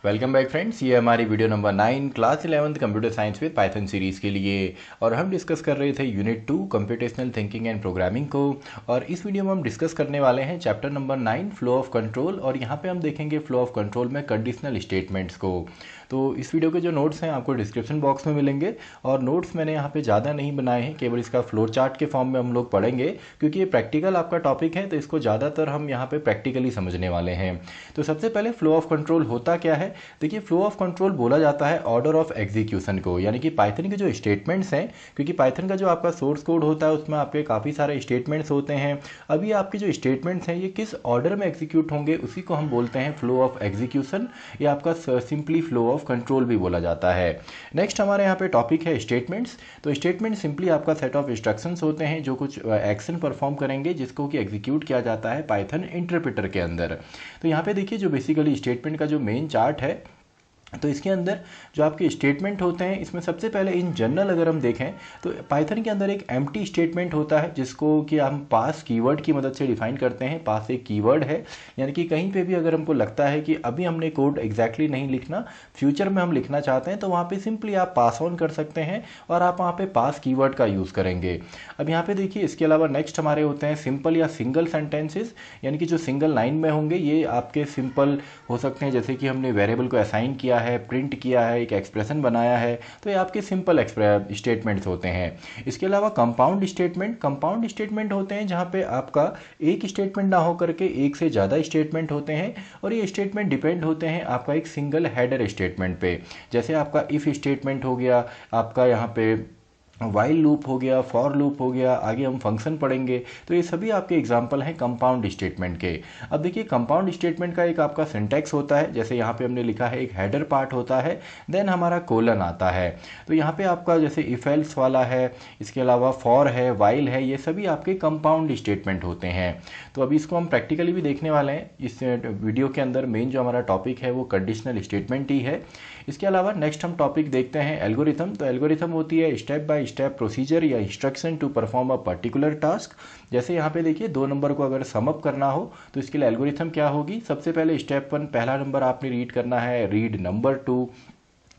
Welcome back friends, ये हमारी video number 9 class 11 computer science with Python series के लिए। और हम डिस्कस कर रहे थे unit 2 computational thinking and programming को। और इस वीडियो में हम डिस्कस करने वाले हैं chapter number 9 flow of control. और यहाँ पे हम देखेंगे फ्लो ऑफ कंट्रोल में कंडीशनल स्टेटमेंट्स को। तो इस वीडियो के जो नोट्स हैं आपको डिस्क्रिप्शन बॉक्स में मिलेंगे। और नोट्स मैंने यहाँ पे ज़्यादा नहीं बनाए हैं, केवल इसका फ्लो चार्ट के फॉर्म में हम लोग पढ़ेंगे, क्योंकि ये प्रैक्टिकल आपका टॉपिक है तो इसको ज़्यादातर हम यहाँ पे प्रैक्टिकली समझने वाले हैं। तो सबसे पहले फ्लो ऑफ कंट्रोल होता क्या है। देखिए, फ्लो ऑफ कंट्रोल बोला जाता है ऑर्डर ऑफ एग्जीक्यूशन को, यानी कि पाइथन के जो स्टेटमेंट्स हैं, क्योंकि पाइथन का जो आपका सोर्स कोड होता है उसमें आपके काफ़ी सारे स्टेटमेंट्स होते हैं। अब ये आपके जो स्टेटमेंट्स हैं ये किस ऑर्डर में एग्जीक्यूट होंगे उसी को हम बोलते हैं फ्लो ऑफ एग्जीक्यूशन, या आपका सिंपली फ्लो ऑफ कंट्रोल भी बोला जाता है। नेक्स्ट हमारे यहाँ पे टॉपिक है स्टेटमेंट्स। तो स्टेटमेंट सिंपली आपका सेट ऑफ इंस्ट्रक्शंस होते हैं जो कुछ एक्शन परफॉर्म करेंगे, जिसको कि एग्जीक्यूट किया जाता है पाइथन इंटरप्रेटर के अंदर। तो यहाँ पे देखिए, जो बेसिकली स्टेटमेंट का जो मेन चार्ट है, तो इसके अंदर जो आपके स्टेटमेंट होते हैं, इसमें सबसे पहले इन जनरल अगर हम देखें तो पाइथन के अंदर एक एम्प्टी स्टेटमेंट होता है जिसको कि हम पास कीवर्ड की मदद से डिफाइन करते हैं। पास एक कीवर्ड है, यानी कि कहीं पे भी अगर हमको लगता है कि अभी हमने कोड एग्जैक्टली नहीं लिखना, फ्यूचर में हम लिखना चाहते हैं, तो वहाँ पे सिंपली आप पास ऑन कर सकते हैं और आप वहाँ पे पास कीवर्ड का यूज़ करेंगे। अब यहाँ पे देखिए, इसके अलावा नेक्स्ट हमारे होते हैं सिंपल या सिंगल सेंटेंसेस, यानी कि जो सिंगल लाइन में होंगे ये आपके सिंपल हो सकते हैं, जैसे कि हमने वेरिएबल को असाइन किया है, प्रिंट किया है, एक एक्सप्रेशन बनाया है, तो ये आपके सिंपल स्टेटमेंट्स होते हैं। इसके अलावा कंपाउंड स्टेटमेंट होते हैं जहाँ पे आपका एक स्टेटमेंट ना हो करके एक से ज़्यादा स्टेटमेंट होते हैं, और ये स्टेटमेंट डिपेंड होते हैं आपका एक सिंगल हेडर स्टेटमेंट पे। जैसे आपका इफ़ स्टेटमेंट हो गया, आपका यहाँ पे वाइल लूप हो गया, फॉर लूप हो गया, आगे हम फंक्शन पढ़ेंगे। तो ये सभी आपके एग्जाम्पल हैं कंपाउंड स्टेटमेंट के। अब देखिए, कंपाउंड स्टेटमेंट का एक आपका सिंटैक्स होता है, जैसे यहाँ पे हमने लिखा है एक हेडर पार्ट होता है, देन हमारा कोलन आता है। तो यहाँ पे आपका जैसे इफ एल्स वाला है, इसके अलावा फॉर है, वाइल है, ये सभी आपके कंपाउंड स्टेटमेंट होते हैं। तो अभी इसको हम प्रैक्टिकली भी देखने वाले हैं। इस वीडियो के अंदर मेन जो हमारा टॉपिक है वो कंडीशनल स्टेटमेंट ही है। इसके अलावा नेक्स्ट हम टॉपिक देखते हैं एल्गोरिथम। तो एल्गोरिथम होती है स्टेप बाय स्टेप प्रोसीजर या instruction to perform a particular task. जैसे यहाँ पे देखिए, 2 नंबर को अगर सम अप करना हो तो इसके लिए एल्गोरिथम क्या होगी। सबसे पहले स्टेप 1, पहला नंबर आपने रीड करना है, read number 2,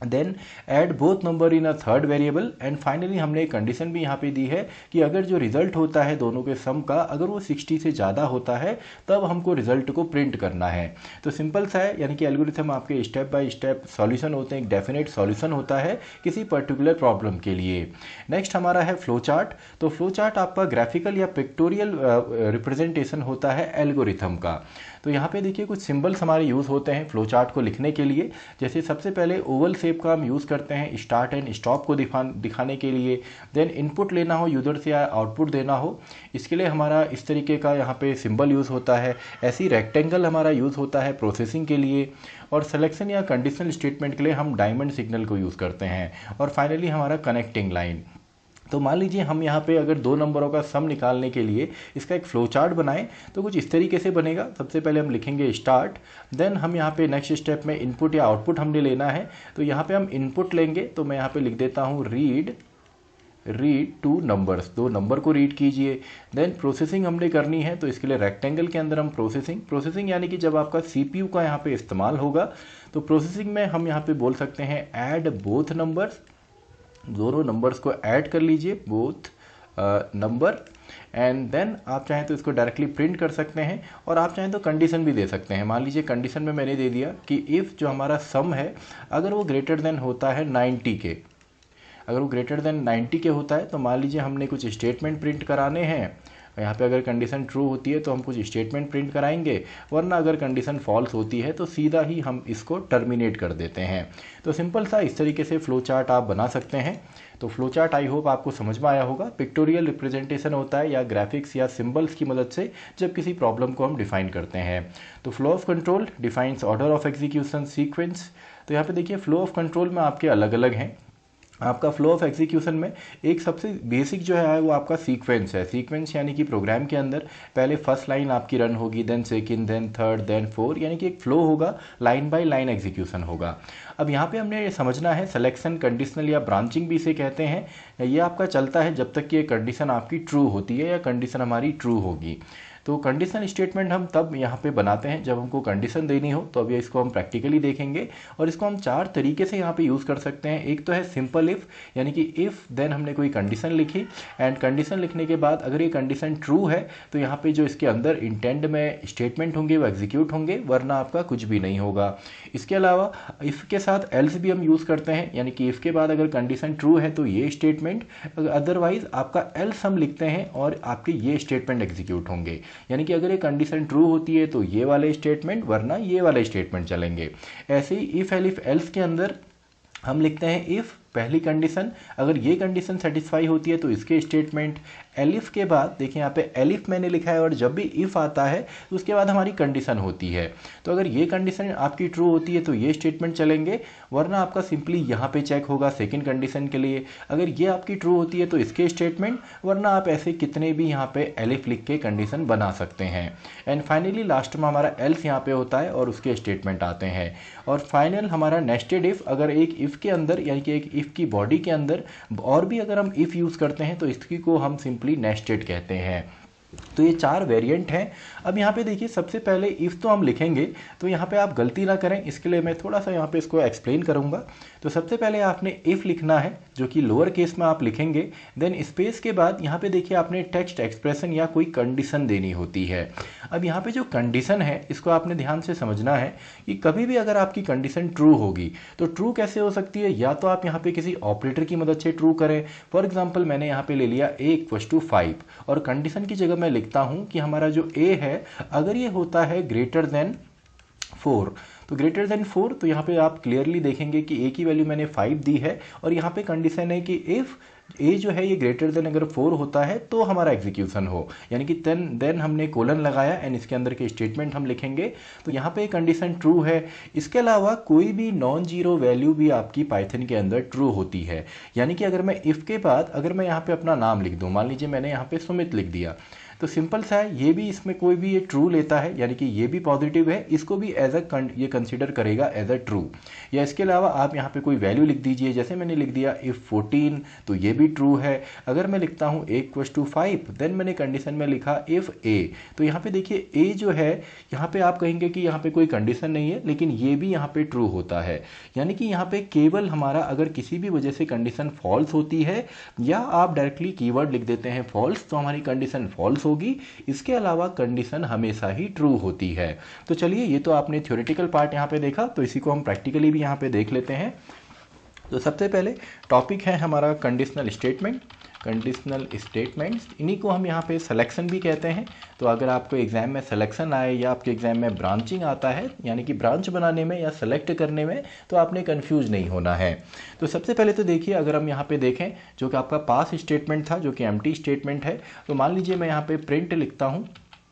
then add both number in a third variable, and finally हमने एक कंडीशन भी यहाँ पे दी है कि अगर जो रिजल्ट होता है दोनों के सम का, अगर वो 60 से ज़्यादा होता है तब हमको रिजल्ट को प्रिंट करना है। तो सिंपल सा है, यानी कि एल्गोरिथम आपके स्टेप बाय स्टेप सॉल्यूशन होते हैं, एक डेफिनेट सॉल्यूशन होता है किसी पर्टिकुलर प्रॉब्लम के लिए। नेक्स्ट हमारा है फ्लो चार्ट। तो फ्लो चार्ट आपका ग्राफिकल या पिक्टोरियल रिप्रेजेंटेशन होता है एल्गोरिथम का। तो यहाँ पे देखिए, कुछ सिंबल्स हमारे यूज़ होते हैं फ्लो चार्ट को लिखने के लिए। जैसे सबसे पहले ओवल शेप का हम यूज़ करते हैं स्टार्ट एंड स्टॉप को दिखाने के लिए। देन इनपुट लेना हो यूज़र से या आउटपुट देना हो, इसके लिए हमारा इस तरीके का यहाँ पे सिंबल यूज़ होता है। ऐसी रेक्टेंगल हमारा यूज़ होता है प्रोसेसिंग के लिए। और सिलेक्शन या कंडीशनल स्टेटमेंट के लिए हम डायमंड सिग्नल को यूज़ करते हैं। और फाइनली हमारा कनेक्टिंग लाइन। तो मान लीजिए हम यहाँ पे अगर 2 नंबरों का सम निकालने के लिए इसका एक फ्लो चार्ट बनाएं तो कुछ इस तरीके से बनेगा। सबसे पहले हम लिखेंगे स्टार्ट, देन हम यहाँ पे नेक्स्ट स्टेप में इनपुट या आउटपुट हमने लेना है। तो यहाँ पे हम इनपुट लेंगे, तो मैं यहाँ पे लिख देता हूँ रीड 2 नंबर्स, 2 नंबर को रीड कीजिए। देन प्रोसेसिंग हमने करनी है, तो इसके लिए रेक्टेंगल के अंदर हम प्रोसेसिंग यानी कि जब आपका CPU का यहाँ पे इस्तेमाल होगा, तो प्रोसेसिंग में हम यहाँ पे बोल सकते हैं ऐड बोथ नंबर्स, दोनों नंबर्स को ऐड कर लीजिए, बोथ नंबर। एंड देन आप चाहें तो इसको डायरेक्टली प्रिंट कर सकते हैं, और आप चाहें तो कंडीशन भी दे सकते हैं। मान लीजिए कंडीशन में मैंने दे दिया कि इफ़ जो हमारा सम है अगर वो ग्रेटर देन होता है 90 के, अगर वो ग्रेटर देन 90 के होता है, तो मान लीजिए हमने कुछ स्टेटमेंट प्रिंट कराने हैं। यहाँ पे अगर कंडीशन ट्रू होती है तो हम कुछ स्टेटमेंट प्रिंट कराएंगे, वरना अगर कंडीशन फॉल्स होती है तो सीधा ही हम इसको टर्मिनेट कर देते हैं। तो सिंपल सा इस तरीके से फ्लो चार्ट आप बना सकते हैं। तो फ्लो चार्ट आई होप आपको समझ में आया होगा। पिक्टोरियल रिप्रेजेंटेशन होता है या ग्राफिक्स या सिंबल्स की मदद से जब किसी प्रॉब्लम को हम डिफाइन करते हैं। तो flow of control defines order of execution sequence. तो यहाँ पे देखिए, फ्लो ऑफ कंट्रोल में आपके अलग अलग हैं। आपका फ्लो ऑफ एग्जीक्यूशन में एक सबसे बेसिक जो है वो आपका सीक्वेंस है। सीक्वेंस यानी कि प्रोग्राम के अंदर पहले फर्स्ट लाइन आपकी रन होगी, then second, then third, then four, यानी कि एक फ्लो होगा, लाइन बाय लाइन एग्जीक्यूशन होगा। अब यहाँ पे हमने ये समझना है सिलेक्शन, कंडीशनल या ब्रांचिंग भी इसे कहते हैं। ये आपका चलता है जब तक कि ये कंडीशन आपकी ट्रू होती है या कंडीशन हमारी ट्रू होगी। तो कंडीशनल स्टेटमेंट हम तब यहाँ पे बनाते हैं जब हमको कंडीशन देनी हो। तो अभी इसको हम प्रैक्टिकली देखेंगे और इसको हम 4 तरीके से यहाँ पे यूज़ कर सकते हैं। एक तो है सिंपल इफ़, यानी कि इफ़ देन हमने कोई कंडीशन लिखी एंड कंडीशन लिखने के बाद अगर ये कंडीशन ट्रू है तो यहाँ पे जो इसके अंदर इंटेंड में स्टेटमेंट होंगे वो एग्जीक्यूट होंगे, वरना आपका कुछ भी नहीं होगा। इसके अलावा इफ़ के साथ एल्स भी हम यूज़ करते हैं, यानी कि इफ़ के बाद अगर कंडीशन ट्रू है तो ये स्टेटमेंट, अदरवाइज आपका एल्स हम लिखते हैं और आपके ये स्टेटमेंट एग्जीक्यूट होंगे। यानी कि अगर ये कंडीशन ट्रू होती है तो ये वाले स्टेटमेंट, वरना ये वाले स्टेटमेंट चलेंगे। ऐसे ही इफ़ एलिफ एल्स के अंदर हम लिखते हैं इफ़ पहली कंडीशन, अगर ये कंडीशन सेटिस्फाई होती है तो इसके स्टेटमेंट। एलिफ के बाद देखिए यहाँ पे एलिफ मैंने लिखा है और जब भी इफ़ आता है तो उसके बाद हमारी कंडीशन होती है। तो अगर ये कंडीशन आपकी ट्रू होती है तो ये स्टेटमेंट चलेंगे, वरना आपका सिंपली यहाँ पे चेक होगा सेकंड कंडीशन के लिए। अगर ये आपकी ट्रू होती है तो इसके स्टेटमेंट, वरना आप ऐसे कितने भी यहाँ पे एलिफ लिख के कंडीशन बना सकते हैं। एंड फाइनली लास्ट में हमारा एल्स यहाँ पे होता है और उसके स्टेटमेंट आते हैं। और फाइनल हमारा नेस्टेड इफ़, अगर एक इफ़ के अंदर यानी कि एक इफ़ की बॉडी के अंदर और भी अगर हम इफ़ यूज़ करते हैं तो इसकी को हम सिंपली नेस्टेड कहते हैं। तो ये 4 वेरिएंट हैं। अब यहाँ पे देखिए सबसे पहले इफ़ तो हम लिखेंगे, तो यहाँ पे आप गलती ना करें, इसके लिए मैं थोड़ा सा यहाँ पे इसको एक्सप्लेन करूँगा। तो सबसे पहले आपने इफ़ लिखना है, जो कि लोअर केस में आप लिखेंगे, देन स्पेस के बाद यहाँ पे देखिए आपने टेक्स्ट एक्सप्रेशन या कोई कंडीशन देनी होती है। अब यहाँ पे जो कंडीशन है इसको आपने ध्यान से समझना है कि कभी भी अगर आपकी कंडीशन ट्रू होगी तो ट्रू कैसे हो सकती है, या तो आप यहाँ पे किसी ऑपरेटर की मदद से ट्रू करें। फॉर एग्जाम्पल मैंने यहाँ पे ले लिया a=5 और कंडीशन की जगह मैं लिखता हूँ कि हमारा जो a है अगर ये होता है ग्रेटर देन 4, तो ग्रेटर देन 4, तो यहाँ पे आप क्लियरली देखेंगे कि a की वैल्यू मैंने 5 दी है और यहाँ पे कंडीशन है कि इफ़ a जो है ये ग्रेटर देन अगर 4 होता है तो हमारा एग्जीक्यूशन हो, यानी कि देन हमने कोलन लगाया एंड इसके अंदर के स्टेटमेंट हम लिखेंगे। तो यहाँ पे कंडीशन ट्रू है। इसके अलावा कोई भी नॉन जीरो वैल्यू भी आपकी पाइथन के अंदर ट्रू होती है, यानी कि अगर मैं इफ़ के बाद अगर मैं यहाँ पे अपना नाम लिख दूँ, मान लीजिए मैंने यहाँ पे सुमित लिख दिया, तो सिंपल सा है, ये भी इसमें कोई भी ये ट्रू लेता है, यानी कि ये भी पॉजिटिव है, इसको भी एज ये कंसीडर करेगा एज अ ट्रू। या इसके अलावा आप यहाँ पे कोई वैल्यू लिख दीजिए, जैसे मैंने लिख दिया इफ़ 14, तो ये भी ट्रू है। अगर मैं लिखता हूँ a=5, देन मैंने कंडीशन में लिखा इफ़ a, तो यहाँ पे देखिए a जो है, यहाँ पे आप कहेंगे कि यहाँ पे कोई कंडीशन नहीं है, लेकिन ये भी यहाँ पे ट्रू होता है। यानी कि यहाँ पे केवल हमारा अगर किसी भी वजह से कंडीशन फॉल्स होती है या आप डायरेक्टली कीवर्ड लिख देते हैं फॉल्स, तो हमारी कंडीशन फॉल्स होगी। इसके अलावा कंडीशन हमेशा ही ट्रू होती है। तो चलिए, ये तो आपने थ्योरेटिकल पार्ट यहाँ पे देखा, तो इसी को हम प्रैक्टिकली भी यहाँ पे देख लेते हैं। तो सबसे पहले टॉपिक है हमारा कंडीशनल स्टेटमेंट। कंडीशनल स्टेटमेंट्स, इन्हीं को हम यहाँ पे सिलेक्शन भी कहते हैं। तो अगर आपको एग्जाम में सिलेक्शन आए या आपके एग्जाम में ब्रांचिंग आता है, यानी कि ब्रांच बनाने में या सेलेक्ट करने में, तो आपने कंफ्यूज नहीं होना है। तो सबसे पहले तो देखिए, अगर हम यहाँ पे देखें, जो कि आपका पास स्टेटमेंट था, जो कि एम्प्टी स्टेटमेंट है, तो मान लीजिए मैं यहाँ पे प्रिंट लिखता हूँ।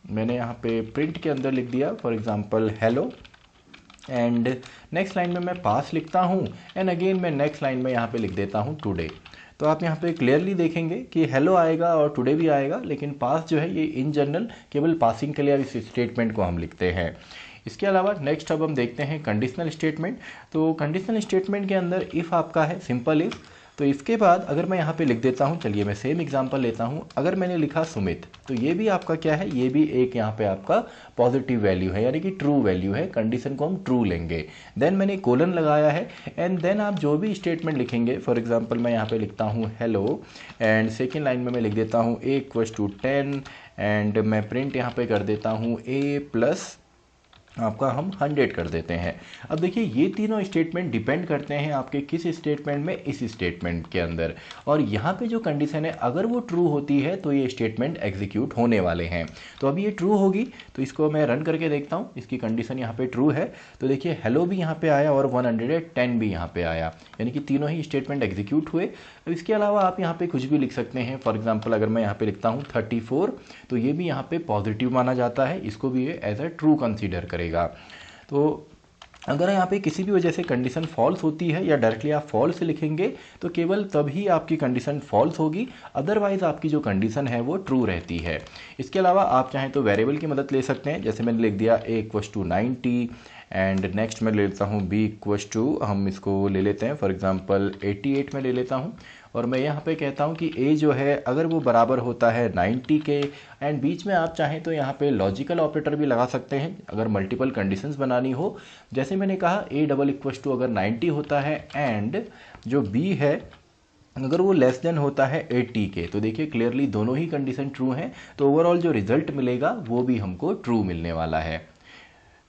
मैंने यहाँ पे प्रिंट के अंदर लिख दिया for example hello, and next line में मैं पास लिखता हूँ, एंड अगेन मैं नेक्स्ट लाइन में यहाँ पे लिख देता हूँ टुडे। तो आप यहाँ पे क्लियरली देखेंगे कि हेलो आएगा और टुडे भी आएगा, लेकिन पास जो है ये इन जनरल केवल पासिंग के लिए इस स्टेटमेंट को हम लिखते हैं। इसके अलावा नेक्स्ट अब हम देखते हैं कंडीशनल स्टेटमेंट। तो कंडीशनल स्टेटमेंट के अंदर इफ़ आपका है सिंपल इफ़, तो इसके बाद अगर मैं यहाँ पे लिख देता हूँ, चलिए मैं सेम एग्जांपल लेता हूँ। अगर मैंने लिखा सुमित, तो ये भी आपका क्या है, ये भी एक यहाँ पे आपका पॉजिटिव वैल्यू है, यानी कि ट्रू वैल्यू है। कंडीशन को हम ट्रू लेंगे। देन मैंने कोलन लगाया है, एंड देन आप जो भी स्टेटमेंट लिखेंगे, फॉर एग्जाम्पल मैं यहाँ पे लिखता हूँ हेलो, एंड सेकेंड लाइन में मैं लिख देता हूँ a=10, एंड मैं प्रिंट यहाँ पे कर देता हूँ a+ आपका हम 100 कर देते हैं। अब देखिए, ये तीनों स्टेटमेंट डिपेंड करते हैं आपके किस स्टेटमेंट में, इस स्टेटमेंट के अंदर। और यहाँ पे जो कंडीशन है, अगर वो ट्रू होती है तो ये स्टेटमेंट एग्जीक्यूट होने वाले हैं। तो अभी ये ट्रू होगी, तो इसको मैं रन करके देखता हूँ। इसकी कंडीशन यहाँ पे ट्रू है, तो देखिए हेलो भी यहाँ पे आया और 110 भी यहाँ पे आया, यानी कि तीनों ही स्टेटमेंट एग्जीक्यूट हुए। अब इसके अलावा आप यहाँ पे कुछ भी लिख सकते हैं। फॉर एग्जाम्पल अगर मैं यहाँ पे लिखता हूँ 34, तो ये भी यहाँ पे पॉजिटिव माना जाता है, इसको भी ये एज अ ट्रू कंसीडर करेगा। तो अगर यहाँ पे किसी भी वजह से कंडीशन फॉल्स होती है या डायरेक्टली आप फॉल्स लिखेंगे, तो केवल तभी आपकी कंडीशन फॉल्स होगी, अदरवाइज आपकी जो कंडीशन है वो ट्रू रहती है। इसके अलावा आप चाहें तो वेरिएबल की मदद ले सकते हैं, जैसे मैंने लिख दिया a=90, एंड नेक्स्ट मैं ले लेता हूँ b=, हम इसको ले लेते हैं फॉर एग्जांपल 88 में ले लेता हूँ, और मैं यहाँ पे कहता हूँ कि ए जो है अगर वो बराबर होता है 90 के, एंड बीच में आप चाहें तो यहाँ पे लॉजिकल ऑपरेटर भी लगा सकते हैं अगर मल्टीपल कंडीशंस बनानी हो। जैसे मैंने कहा ए डबल इक्वल टू अगर 90 होता है एंड जो बी है अगर वो लेस देन होता है 80 के, तो देखिए क्लियरली दोनों ही कंडीशन ट्रू हैं, तो ओवरऑल जो रिजल्ट मिलेगा वो भी हमको ट्रू मिलने वाला है।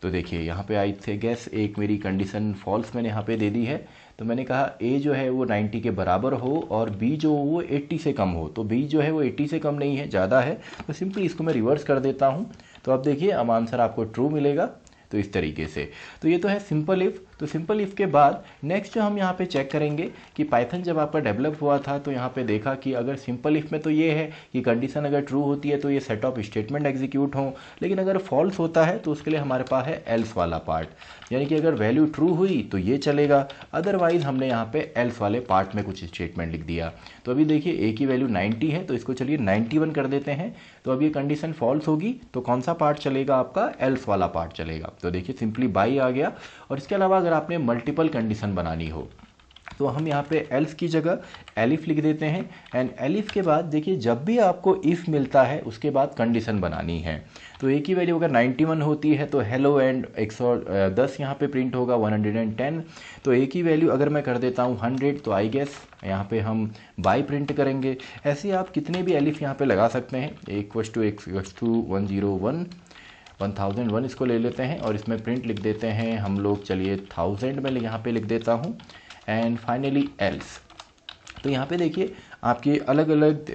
तो देखिए यहाँ पे आई थे गैस, एक मेरी कंडीशन फॉल्स मैंने यहाँ पे दे दी है। तो मैंने कहा ए जो है वो 90 के बराबर हो और बी जो वो 80 से कम हो, तो बी जो है वो 80 से कम नहीं है, ज़्यादा है, तो सिंपली इसको मैं रिवर्स कर देता हूँ। तो अब देखिए अब आंसर आपको ट्रू मिलेगा। तो इस तरीके से, तो ये तो है सिंपल इफ़। तो सिंपल इफ़ के बाद नेक्स्ट जो हम यहाँ पे चेक करेंगे कि पाइथन जब आपका डेवलप हुआ था तो यहाँ पे देखा कि अगर सिंपल इफ़ में तो ये है कि कंडीशन अगर ट्रू होती है तो ये सेट ऑफ स्टेटमेंट एग्जीक्यूट हो, लेकिन अगर फॉल्स होता है तो उसके लिए हमारे पास है एल्स वाला पार्ट, यानी कि अगर वैल्यू ट्रू हुई तो ये चलेगा, अदरवाइज हमने यहाँ पे एल्स वाले पार्ट में कुछ स्टेटमेंट लिख दिया। तो अभी देखिए ए की वैल्यू 90 है तो इसको चलिए 91 कर देते हैं। तो अब ये कंडीशन फॉल्स होगी तो कौन सा पार्ट चलेगा आपका, एल्स वाला पार्ट चलेगा। तो देखिए सिंपली बाई आ गया। और इसके अलावा अगर आपने मल्टीपल कंडीशन बनानी हो तो हम यहाँ पे एल्स की जगह एलिफ लिख देते हैं, एंड एलिफ के बाद देखिए जब भी आपको इफ़ मिलता है उसके बाद कंडीशन बनानी है। तो ए की वैल्यू अगर 91 होती है तो हेलो एंड 110 यहाँ पे प्रिंट होगा 110। तो ए की वैल्यू अगर मैं कर देता हूँ 100 तो आई गेस यहाँ पे हम बाई प्रिंट करेंगे। ऐसे आप कितने भी एलिफ यहाँ पे लगा सकते हैं, इक्वल्स टू 101 1001 इसको ले लेते हैं और इसमें प्रिंट लिख देते हैं हम लोग, चलिए 1000 में यहाँ पे लिख देता हूँ, एंड फाइनली एल्स। तो यहाँ पे देखिए आपके अलग अलग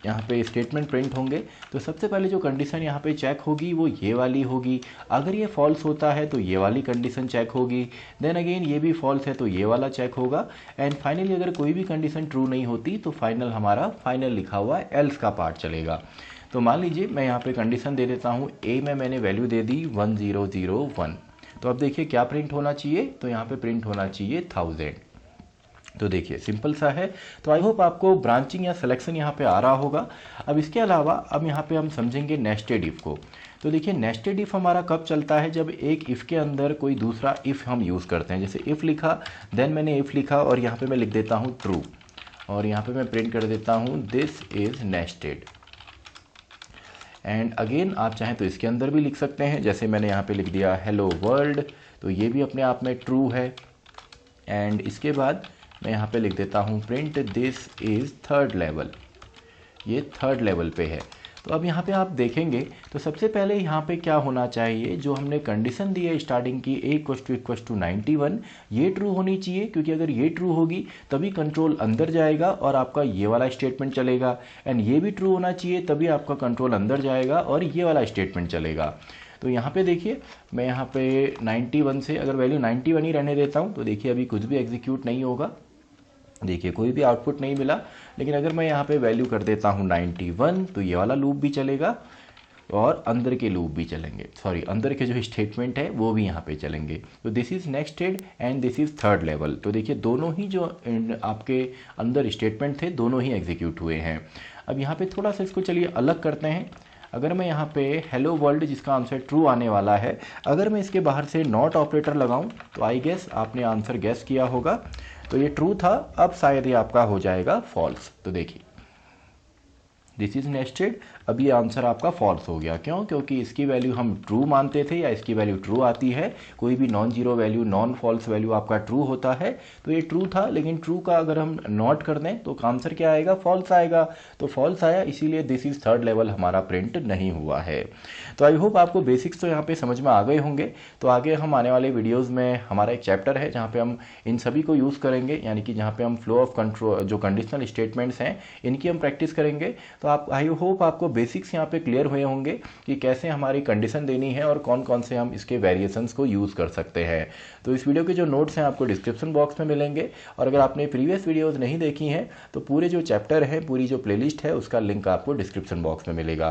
यहाँ पे स्टेटमेंट प्रिंट होंगे। तो सबसे पहले जो कंडीशन यहाँ पे चेक होगी वो ये वाली होगी, अगर ये फॉल्स होता है तो ये वाली कंडीशन चेक होगी, देन अगेन ये भी फॉल्स है तो ये वाला चेक होगा, एंड फाइनली अगर कोई भी कंडीशन ट्रू नहीं होती तो फाइनल हमारा फाइनल लिखा हुआ एल्स का पार्ट चलेगा। तो मान लीजिए मैं यहाँ पे कंडीशन दे देता हूँ, ए में मैंने वैल्यू दे दी 1001। तो अब देखिए क्या प्रिंट होना चाहिए, तो यहाँ पे प्रिंट होना चाहिए 1000। तो देखिए सिंपल सा है। तो आई होप आपको ब्रांचिंग या सिलेक्शन यहाँ पे आ रहा होगा। अब इसके अलावा अब यहाँ पे हम समझेंगे नेस्टेड इफ़ को। तो देखिए नेस्टेड इफ़ हमारा कब चलता है, जब एक इफ़ के अंदर कोई दूसरा इफ़ हम यूज़ करते हैं। जैसे इफ़ लिखा, देन मैंने इफ़ लिखा और यहाँ पे मैं लिख देता हूँ ट्रू, और यहाँ पे मैं प्रिंट कर देता हूँ this is nested. And again आप चाहें तो इसके अंदर भी लिख सकते हैं, जैसे मैंने यहाँ पे लिख दिया हेलो वर्ल्ड, तो ये भी अपने आप में ट्रू है। एंड इसके बाद मैं यहाँ पे लिख देता हूँ print this is third level, ये थर्ड लेवल पे है। तो अब यहाँ पे आप देखेंगे तो सबसे पहले यहाँ पे क्या होना चाहिए, जो हमने कंडीशन दी है स्टार्टिंग की ए इक्वल्स टू 91, ये ट्रू होनी चाहिए, क्योंकि अगर ये ट्रू होगी तभी कंट्रोल अंदर जाएगा और आपका ये वाला स्टेटमेंट चलेगा, एंड ये भी ट्रू होना चाहिए तभी आपका कंट्रोल अंदर जाएगा और ये वाला स्टेटमेंट चलेगा। तो यहाँ पे देखिए मैं यहाँ पे 91 से अगर वैल्यू 91 ही रहने देता हूँ तो देखिए अभी कुछ भी एग्जीक्यूट नहीं होगा, देखिए कोई भी आउटपुट नहीं मिला। लेकिन अगर मैं यहाँ पे वैल्यू कर देता हूँ 91 तो ये वाला लूप भी चलेगा और अंदर के लूप भी चलेंगे, सॉरी अंदर के जो स्टेटमेंट है वो भी यहाँ पे चलेंगे। तो this is nested and this is third level. तो देखिए दोनों ही जो आपके अंदर स्टेटमेंट थे दोनों ही एग्जीक्यूट हुए हैं। अब यहाँ पे थोड़ा सा इसको चलिए अलग करते हैं। अगर मैं यहाँ पे हेलो वर्ल्ड जिसका आंसर ट्रू आने वाला है, अगर मैं इसके बाहर से नॉट ऑपरेटर लगाऊं तो आई गेस आपने आंसर गेस किया होगा, तो ये ट्रू था, अब शायद ये आपका हो जाएगा फॉल्स। तो देखिए दिस इज नेस्टेड, अब ये आंसर आपका फॉल्स हो गया। क्यों? क्योंकि इसकी वैल्यू हम ट्रू मानते थे या इसकी वैल्यू ट्रू आती है, कोई भी non zero value non false value आपका ट्रू होता है, तो ये ट्रू था, लेकिन ट्रू का अगर हम नॉट कर दें तो आंसर क्या आएगा, फॉल्स आएगा। तो फॉल्स आया, इसीलिए दिस इज थर्ड लेवल हमारा प्रिंट नहीं हुआ है। तो आई होप आपको बेसिक्स तो यहाँ पे समझ में आ गए होंगे। तो आगे हम आने वाले वीडियोज़ में हमारा एक चैप्टर है जहाँ पे हम इन सभी को यूज़ करेंगे, यानी कि जहाँ पे हम फ्लो ऑफ कंट्रोल जो कंडीशनल स्टेटमेंट्स हैं इनकी हम प्रैक्टिस करेंगे। तो आप आई होप आपको बेसिक्स यहाँ पे क्लियर हुए होंगे कि कैसे हमारी कंडीशन देनी है और कौन कौन से हम इसके वेरिएशंस को यूज़ कर सकते हैं। तो इस वीडियो के जो नोट्स हैं आपको डिस्क्रिप्शन बॉक्स में मिलेंगे, और अगर आपने प्रीवियस वीडियोस नहीं देखी हैं तो पूरे जो चैप्टर है, पूरी जो प्लेलिस्ट है, उसका लिंक आपको डिस्क्रिप्शन बॉक्स में मिलेगा।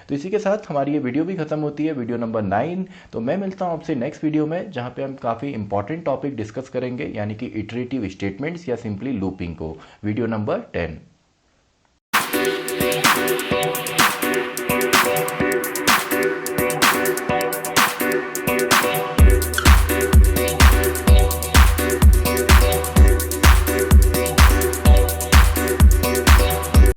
तो इसी के साथ हमारी ये वीडियो भी खत्म होती है, वीडियो नंबर 9। तो मैं मिलता हूँ आपसे नेक्स्ट वीडियो में, जहाँ पे हम काफ़ी इंपॉर्टेंट टॉपिक डिस्कस करेंगे, यानी कि इटरेटिव स्टेटमेंट्स या सिंपली लूपिंग को, वीडियो नंबर 10।